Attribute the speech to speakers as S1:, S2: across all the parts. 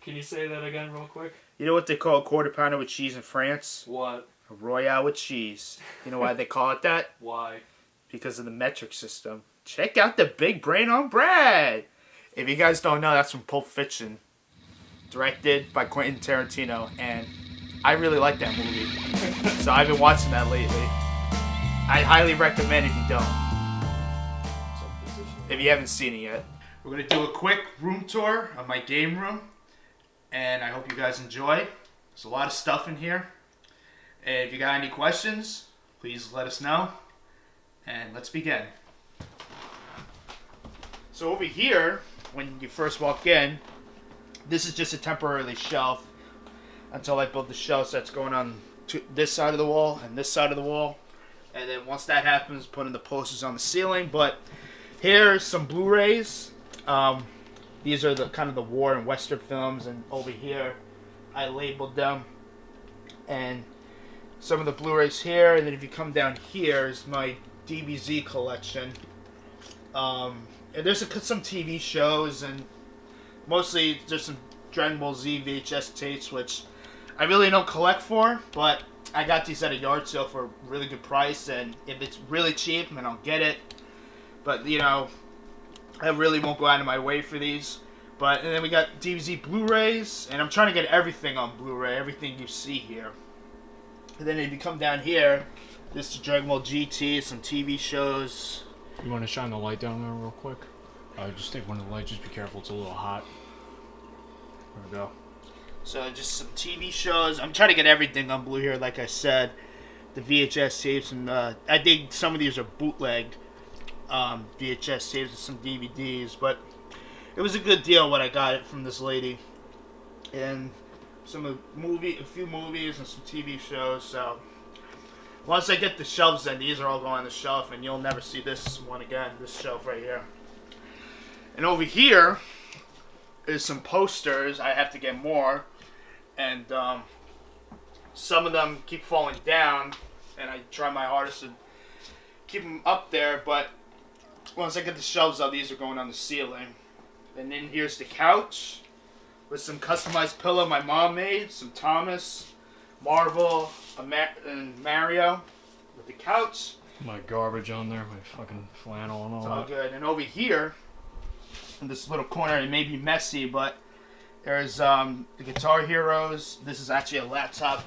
S1: Can you say that again real quick?
S2: You know what they call a quarter pounder with cheese in France?
S1: What?
S2: A Royale with cheese. You know why they call it that?
S1: Why?
S2: Because of the metric system. Check out the big brain on Brad. If you guys don't know, that's from Pulp Fiction. Directed by Quentin Tarantino. And I really like that movie. So I've been watching that lately. I highly recommend if you don't. If you haven't seen it yet. We're going to do a quick room tour of my game room. And I hope you guys enjoy. There's a lot of stuff in here. And if you got any questions, please let us know. And let's begin. So over here, when you first walk in, this is just a temporary shelf until I build the shelves that's going on to this side of the wall and this side of the wall. And then once that happens, putting the posters on the ceiling. But here's some Blu-rays. These are the kind of the war and western films, and over here I labeled them. And some of the Blu-rays here, and then if you come down here is my DBZ collection. And there's some TV shows, and mostly there's some Dragon Ball Z VHS tapes, which I really don't collect for, but I got these at a yard sale for a really good price, and if it's really cheap, then I'll get it. But, you know, I really won't go out of my way for these. And then we got DBZ Blu-rays, and I'm trying to get everything on Blu-ray, everything you see here. And then if you come down here, this is Dragon Ball GT, some TV shows.
S3: You want to shine the light down there real quick? Just take one of the lights, just be careful, it's a little hot. There we go.
S2: So just some TV shows. I'm trying to get everything on Blu here, like I said. The VHS tapes, and I think some of these are bootlegged VHS tapes and some DVDs, but it was a good deal when I got it from this lady. And a few movies and some TV shows. So once I get the shelves in, these are all going on the shelf, and you'll never see this one again, this shelf right here. And over here is some posters. I have to get more, and some of them keep falling down, and I try my hardest to keep them up there, but once I get the shelves up, these are going on the ceiling. And then here's the couch with some customized pillow my mom made, some Thomas, Marvel, and Mario with the couch.
S3: My garbage on there, my fucking flannel and all that.
S2: It's all good. And over here, in this little corner, it may be messy, but there's the Guitar Heroes. This is actually a laptop,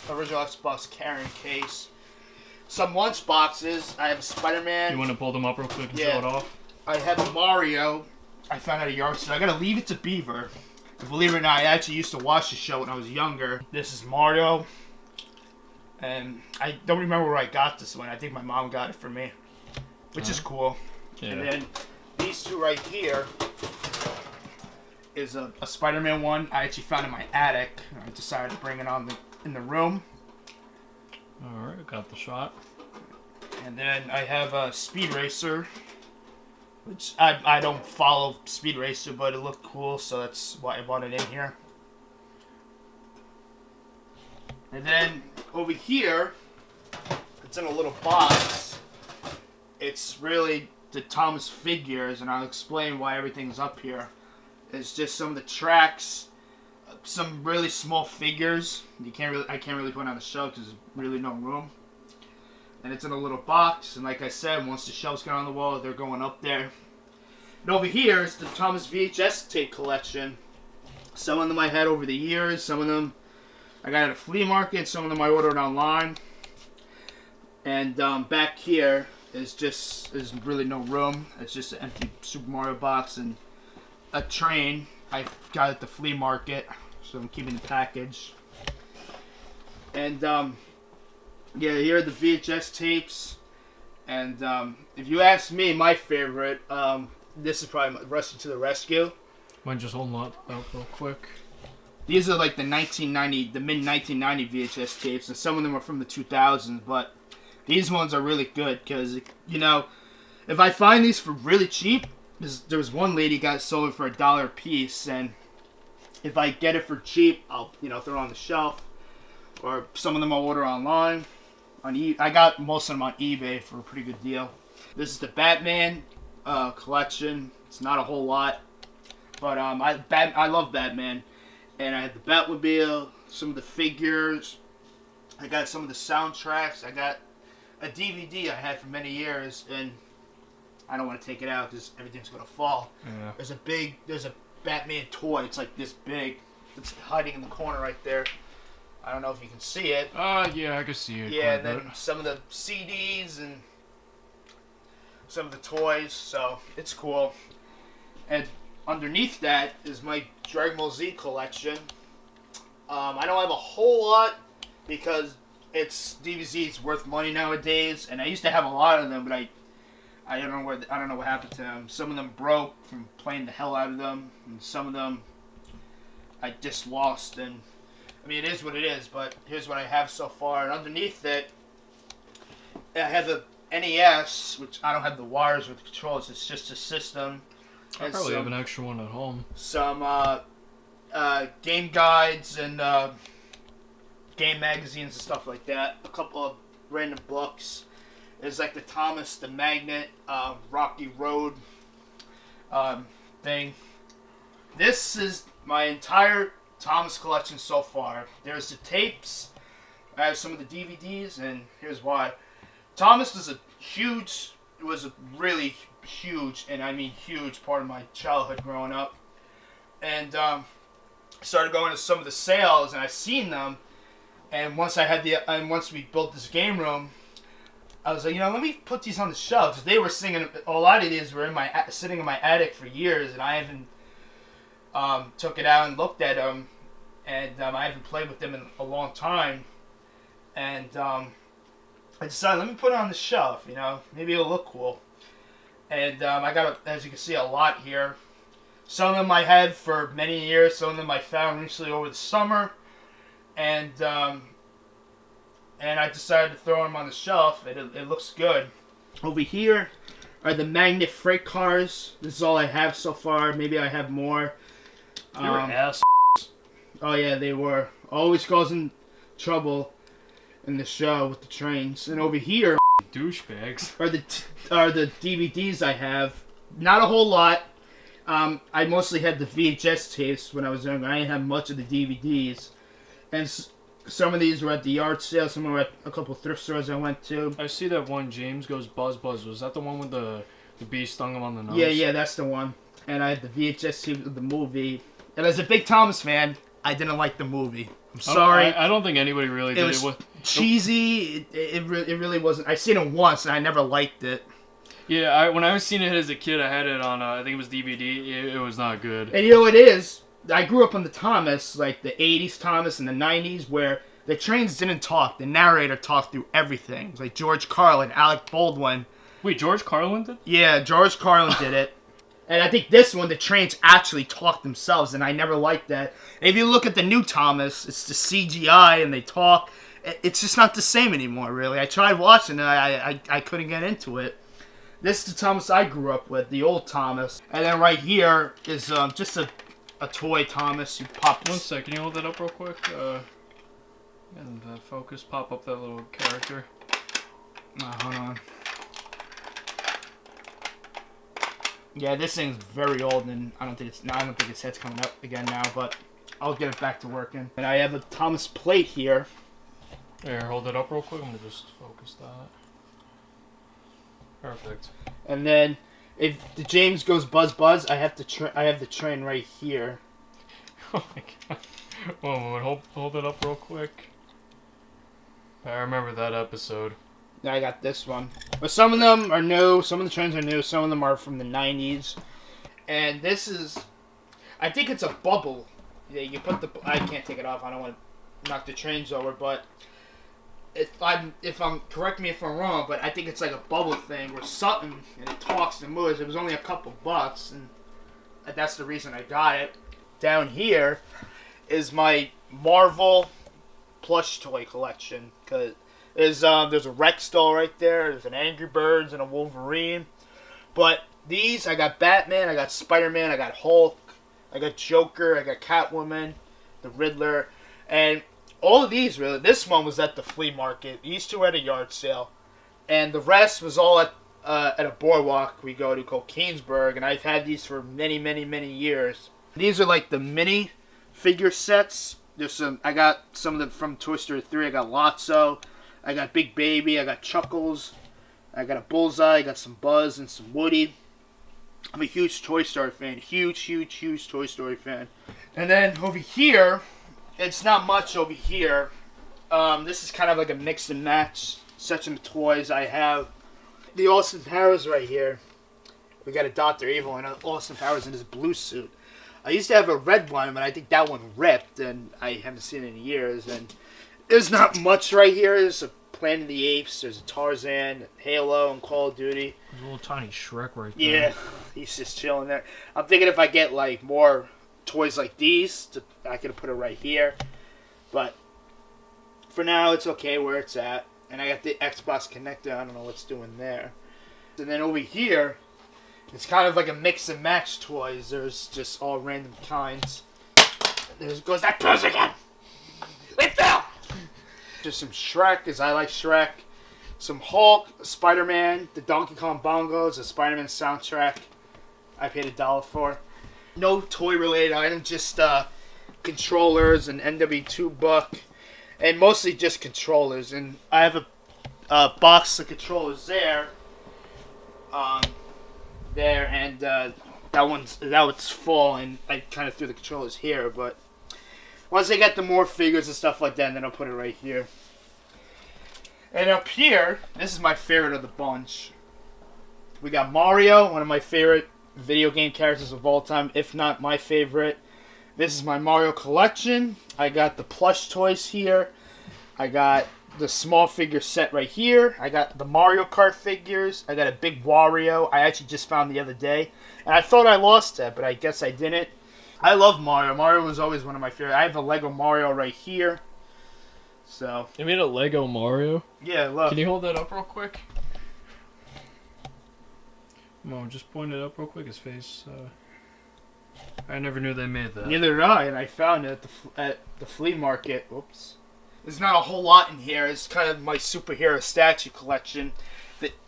S2: original Xbox carrying case. Some lunch boxes. I have a Spider-Man.
S3: You want to pull them up real quick and show it off?
S2: I have a Mario. I found at a yard sale. I gotta leave it to Beaver. Believe it or not, I actually used to watch the show when I was younger. This is Mario. And I don't remember where I got this one. I think my mom got it for me. Which is cool. Yeah. And then these two right here is a Spider-Man one I actually found in my attic. I decided to bring it on in the room.
S3: Alright, got the shot.
S2: And then I have a Speed Racer, which I don't follow Speed Racer, but it looked cool, so that's why I bought it in here. And then over here, it's in a little box. It's really the Thomas figures, and I'll explain why everything's up here. It's just some of the tracks, some really small figures. I can't really put on the shelf because there's really no room. And it's in a little box, and like I said, once the shelves get on the wall, they're going up there. And over here is the Thomas VHS tape collection. Some of them I had over the years, some of them I got at a flea market, some of them I ordered online. And back here there's really no room. It's just an empty Super Mario box and a train I got at the flea market, so I'm keeping the package. And yeah, here are the VHS tapes. And if you ask me, my favorite, this is probably Rusty to the Rescue.
S3: Mind just holding up real quick.
S2: These are like the mid 1990 VHS tapes, and some of them are from the 2000s, but these ones are really good because, you know, if I find these for really cheap, there was one lady got sold it for $1 a piece, and if I get it for cheap, I'll, you know, throw it on the shelf, or some of them I'll order online. I got most of them on eBay for a pretty good deal. This is the Batman collection. It's not a whole lot, But I love Batman, and I had the Batmobile, some of the figures. I got some of the soundtracks. I got a DVD I had for many years, and I don't want to take it out because everything's gonna fall.
S3: Yeah.
S2: There's a Batman toy. It's like this big. It's hiding in the corner right there. I don't know if you can see it.
S3: Yeah, I can see it.
S2: Yeah, and then some of the CDs and some of the toys. So it's cool. And underneath that is my Dragon Ball Z collection. I don't have a whole lot because DBZ's worth money nowadays, and I used to have a lot of them, but I don't know what happened to them. Some of them broke from playing the hell out of them, and some of them I just lost. And I mean, it is what it is. But here's what I have so far, and underneath it, I have the NES, which I don't have the wires with the controls. It's just a system.
S3: I probably have an extra one at home.
S2: Some game guides and game magazines and stuff like that. A couple of random books. There's like the Thomas the Magnet Rocky Road thing. This is my entire Thomas collection so far. There's the tapes. I have some of the DVDs, and here's why. Thomas was a really huge, and I mean huge, part of my childhood growing up. And started going to some of the sales, and I seen them. And once we built this game room, I was like, let me put these on the shelf, because they were singing. A lot of these were sitting in my attic for years, and I haven't took it out and looked at them, and I haven't played with them in a long time. And I decided, let me put it on the shelf. Maybe it'll look cool. And I got, as you can see, a lot here. Some of them I had for many years. Some of them I found recently over the summer. And I decided to throw them on the shelf. It looks good. Over here are the magnet freight cars. This is all I have so far. Maybe I have more.
S3: You're an ass.
S2: Oh yeah, they were. Always causing trouble in the show with the trains. And over here
S3: Douchebags.
S2: are the DVDs I have. Not a whole lot. I mostly had the VHS tapes when I was younger. I didn't have much of the DVDs. And some of these were at the yard sale. Some were at a couple thrift stores I went to.
S3: I see that one. James Goes Buzz Buzz. Was that the one with the bee stung him on the nose?
S2: Yeah, that's the one. And I had the VHS tape of the movie. And as a big Thomas fan, I didn't like the movie. I'm sorry.
S3: I don't think anybody really did.
S2: It was cheesy. It really wasn't. I seen it once, and I never liked it.
S3: Yeah, when I was seeing it as a kid, I had it on, I think it was DVD. It was not good.
S2: And you know what it is? I grew up on the Thomas, like the 80s Thomas and the 90s, where the trains didn't talk. The narrator talked through everything. Like George Carlin, Alec Baldwin.
S3: Wait, George Carlin did?
S2: Yeah, George Carlin did it. And I think this one, the trains actually talk themselves, and I never liked that. If you look at the new Thomas, it's the CGI, and they talk. It's just not the same anymore, really. I tried watching it, I couldn't get into it. This is the Thomas I grew up with, the old Thomas. And then right here is just a toy Thomas. You pop.
S3: 1 second, can you hold that up real quick? And focus, pop up that little character.
S2: Hold on. Yeah, this thing's very old, and I don't think its head's coming up again now. But I'll get it back to working. And I have a Thomas plate here.
S3: Here, hold it up real quick. I'm gonna just focus that. Perfect.
S2: And then, if the James Goes Buzz Buzz, I have the train right here.
S3: Oh my god! Whoa, hold it up real quick. I remember that episode.
S2: Now I got this one. But some of them are new. Some of the trains are new. Some of them are from the 90s. And this is, I think it's a bubble. Yeah, you put the. I can't take it off. I don't want to knock the trains over. But if I'm correct me if I'm wrong. But I think it's like a bubble thing where something and it talks and moves. It was only a couple bucks, and that's the reason I got it. Down here is my Marvel plush toy collection, because there's a Rex doll right there. There's an Angry Birds and a Wolverine. But these, I got Batman, I got Spider-Man, I got Hulk, I got Joker, I got Catwoman, the Riddler, and all of these really. This one was at the flea market. These two were at a yard sale, and the rest was all at at a boardwalk we go to called Keansburg, and I've had these for many, many, many years. These are like the mini figure sets. There's some. I got some of them from Toy Story 3. I got Lotso. I got Big Baby. I got Chuckles. I got a Bullseye. I got some Buzz and some Woody. I'm a huge Toy Story fan. Huge, huge, huge Toy Story fan. And then over here, it's not much over here. This is kind of like a mix and match section of toys. I have the Austin Powers right here. We got a Dr. Evil and Austin Powers in his blue suit. I used to have a red one, but I think that one ripped, and I haven't seen it in years. And there's not much right here. There's a Planet of the Apes. There's a Tarzan, Halo, and Call of Duty.
S3: There's a little tiny Shrek right there.
S2: Yeah, he's just chilling there. I'm thinking if I get like more toys like these, I could put it right here. But for now, it's okay where it's at. And I got the Xbox connector. I don't know what's doing there. And then over here, it's kind of like a mix and match toys. There's just all random kinds. There goes that buzz again. They fell. Just some Shrek, because I like Shrek. Some Hulk, Spider-Man, the Donkey Kong Bongos, a Spider-Man soundtrack. I paid $1 for. No toy-related items, just controllers, an NW2 book, and mostly just controllers. And I have a box of controllers there. And that one's full, and I kind of threw the controllers here, but once I get the more figures and stuff like that, then I'll put it right here. And up here, this is my favorite of the bunch. We got Mario, one of my favorite video game characters of all time, if not my favorite. This is my Mario collection. I got the plush toys here. I got the small figure set right here. I got the Mario Kart figures. I got a big Wario I actually just found the other day. And I thought I lost it, but I guess I didn't. I love Mario. Mario was always one of my favorites. I have a Lego Mario right here. So.
S3: You made a Lego Mario?
S2: Yeah, look.
S3: Can you hold that up real quick? Mo, just point it up real quick. His face. I never knew they made that.
S2: Neither did I, and I found it at the flea market. Whoops. There's not a whole lot in here. It's kind of my superhero statue collection.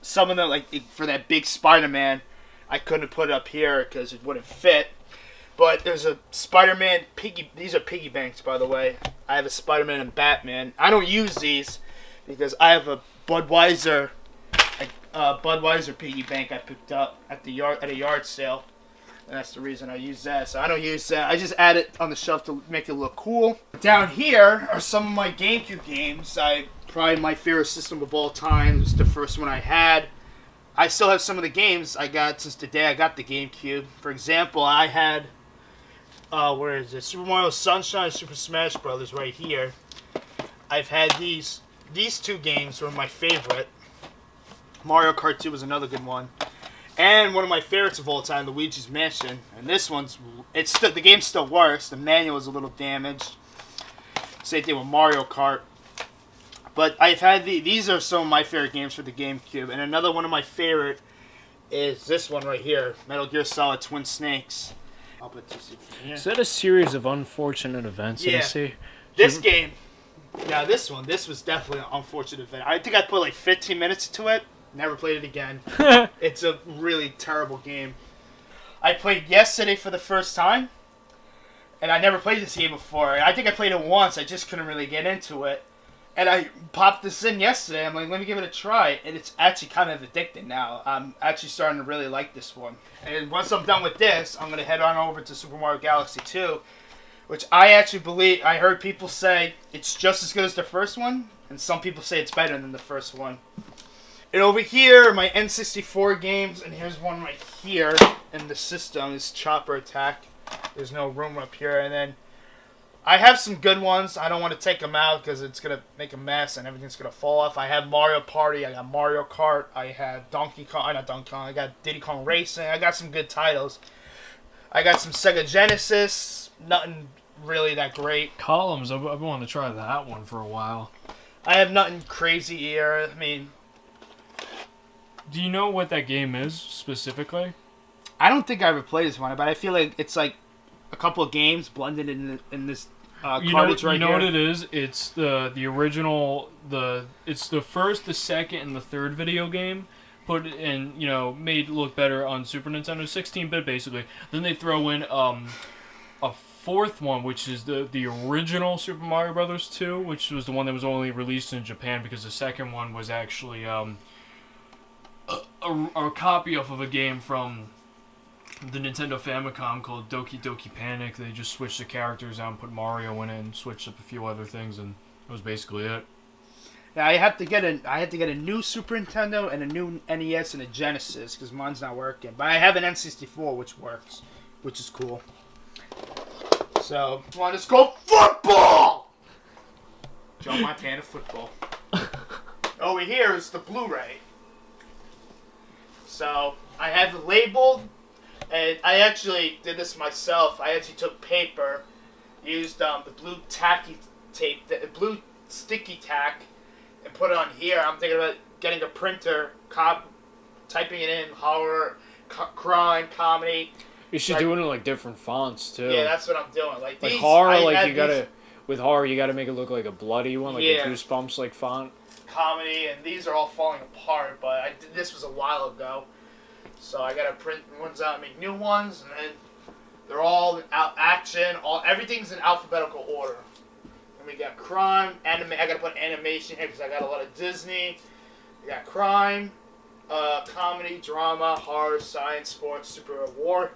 S2: Some of them, like for that big Spider-Man, I couldn't put it up here because it wouldn't fit. But there's a Spider-Man piggy. These are piggy banks, by the way. I have a Spider-Man and Batman. I don't use these because I have a Budweiser piggy bank I picked up at a yard sale, and that's the reason I use that. So I don't use that. I just add it on the shelf to make it look cool. Down here are some of my GameCube games. Probably my favorite system of all time. It was the first one I had. I still have some of the games I got since the day I got the GameCube. For example, I had. Where is it? Super Mario Sunshine and Super Smash Brothers right here. I've had these two games were my favorite. Mario Kart 2 was another good one. And one of my favorites of all time, Luigi's Mansion. And this the game still works. The manual is a little damaged. Same thing with Mario Kart. But I've had these are some of my favorite games for the GameCube. And another one of my favorite is this one right here, Metal Gear Solid Twin Snakes. I'll put this in here.
S3: Is that a series of unfortunate events?
S2: Yeah. This game. Yeah, this was definitely an unfortunate event. I think I put like 15 minutes into it. Never played it again. It's a really terrible game. I played yesterday for the first time. And I never played this game before. I think I played it once. I just couldn't really get into it. And I popped this in yesterday. I'm like, let me give it a try. And it's actually kind of addicting now. I'm actually starting to really like this one. And once I'm done with this, I'm going to head on over to Super Mario Galaxy 2. Which I actually believe, I heard people say it's just as good as the first one. And some people say it's better than the first one. And over here, my N64 games. And here's one right here in the system. Is Chopper Attack. There's no room up here. And then I have some good ones. I don't want to take them out because it's going to make a mess and everything's going to fall off. I have Mario Party. I got Mario Kart. I have Donkey Kong. I got Diddy Kong Racing. I got some good titles. I got some Sega Genesis. Nothing really that great.
S3: Columns. I've been wanting to try that one for a while.
S2: I have nothing crazy here. I mean,
S3: do you know what that game is specifically?
S2: I don't think I ever played this one, but I feel like it's like a couple of games blended in this cartridge right here.
S3: You know what it is? It's the original. It's the first, the second, and the third video game, put in, made look better on Super Nintendo, 16-bit basically. Then they throw in a fourth one, which is the original Super Mario Brothers 2, which was the one that was only released in Japan because the second one was actually a copy of a game from the Nintendo Famicom called Doki Doki Panic. They just switched the characters out and put Mario in it and switched up a few other things, and that was basically it.
S2: Now I had to get a new Super Nintendo and a new NES and a Genesis because mine's not working. But I have an N64 which works, which is cool. So, let's go football! Joe Montana football. Over here is the Blu-ray. So, I have it labeled, and I actually did this myself. I actually took paper, used the blue tacky tape, the blue sticky tack, and put it on here. I'm thinking about getting a printer, typing it in, horror, crime, comedy.
S1: You should do it in like different fonts too.
S2: Yeah, that's what I'm doing. Like these,
S1: horror, like you gotta with horror, you gotta make it look like a bloody one, like a Goosebumps like font.
S2: Comedy, and these are all falling apart. But this was a while ago, so I gotta print ones out and make new ones, and then they're all action. Everything's in alphabetical order. And we got crime, anime. I gotta put animation here because I got a lot of Disney. We got crime, comedy, drama, horror, science, sports, super war.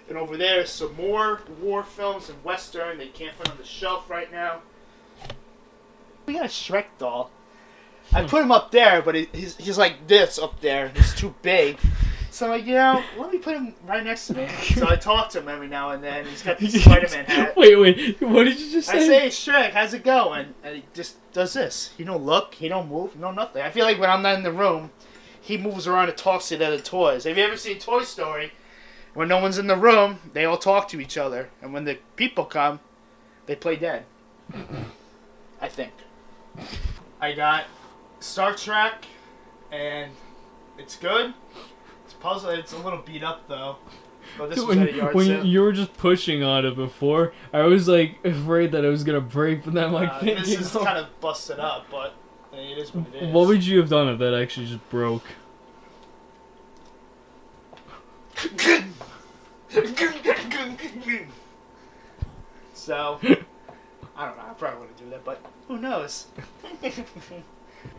S2: And over there is some more war films and Western. They can't fit on the shelf right now. We got a Shrek doll. I put him up there, but he's like this up there. He's too big. So I'm like, let me put him right next to me. So I talk to him every now and then. He's got the Spider-Man hat.
S3: Wait, what did you just say?
S2: I say, hey, Shrek, how's it going? And he just does this. He don't look, he don't move, no nothing. I feel like when I'm not in the room, he moves around and talks to the other toys. Have you ever seen Toy Story? When no one's in the room, they all talk to each other. And when the people come, they play dead. I think. I got Star Trek, and it's good. It's puzzle. It's a little beat up, though. But this was at a yard sale.
S3: When you were just pushing on it before, I was like afraid that it was going to break, but then I'm like thinking...
S2: This is kind of busted up, but it is what it is.
S3: What would you have done if that actually just broke?
S2: So, I don't know. I probably wouldn't do that, but who knows?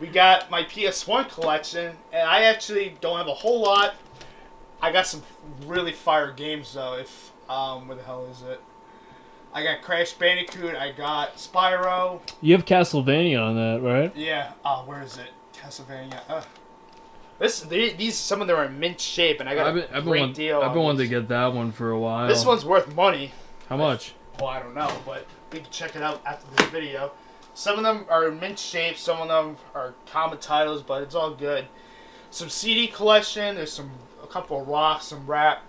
S2: We got my PS1 collection, and I actually don't have a whole lot. I got some really fire games though. Where the hell is it? I got Crash Bandicoot. I got Spyro.
S3: You have Castlevania on that, right?
S2: Yeah. Where is it? Castlevania. These some of them are in mint shape, and I got a great deal.
S3: I've been wanting to get that one for a while.
S2: This one's worth money.
S3: How much?
S2: Well, I don't know, but we can check it out after this video. Some of them are in mint shape, some of them are common titles, but it's all good. Some CD collection. There's a couple of rock, some rap,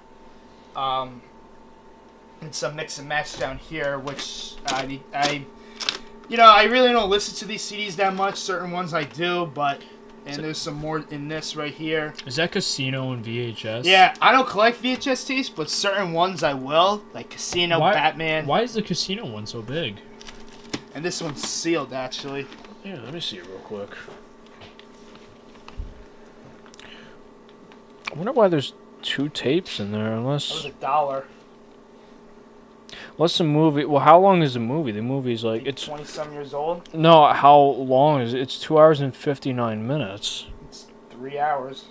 S2: and some mix and match down here, which I really don't listen to these CDs that much. Certain ones I do, but. And there's some more in this right here.
S3: Is that Casino and VHS?
S2: Yeah, I don't collect VHS tapes, but certain ones I will, like Casino, Batman.
S3: Why is the Casino one so big?
S2: And this one's sealed, actually.
S3: Yeah, let me see it real quick. I wonder why there's 2 tapes in there, unless...
S2: That was $1.
S3: What's the movie? Well, how long is the movie? The movie's like... It's
S2: 20-some years old.
S3: No, how long is it? It's 2 hours and 59 minutes.
S2: It's 3 hours.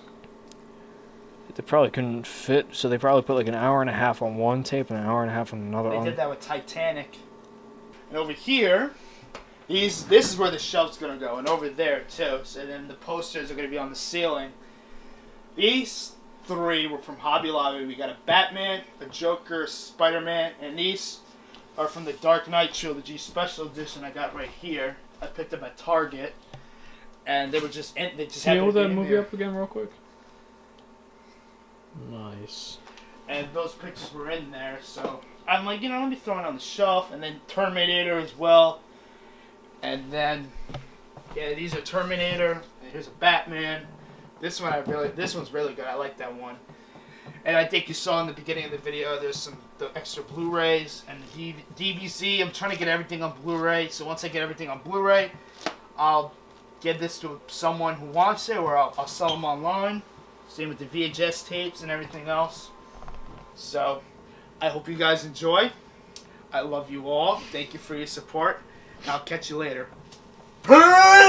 S3: They probably couldn't fit, so they probably put like an hour and a half on one tape and an hour and a half on another.
S2: They did that with Titanic. And over here, this is where the shelf's going to go. And over there, too. So then the posters are going to be on the ceiling. These 3 were from Hobby Lobby. We got a Batman, a Joker, Spider-Man, and these are from the Dark Knight Trilogy Special Edition I got right here. I picked them at Target, and they just
S3: Can you
S2: had
S3: hold that movie up again real quick? Nice.
S2: And those pictures were in there, so I'm like, let me throw it on the shelf, and then Terminator as well, and then these are Terminator. And here's a Batman. This one's really good. I like that one. And I think you saw in the beginning of the video, there's the extra Blu-rays and the DVC. I'm trying to get everything on Blu-ray. So once I get everything on Blu-ray, I'll give this to someone who wants it, or I'll sell them online. Same with the VHS tapes and everything else. So, I hope you guys enjoy. I love you all. Thank you for your support. I'll catch you later. Peace!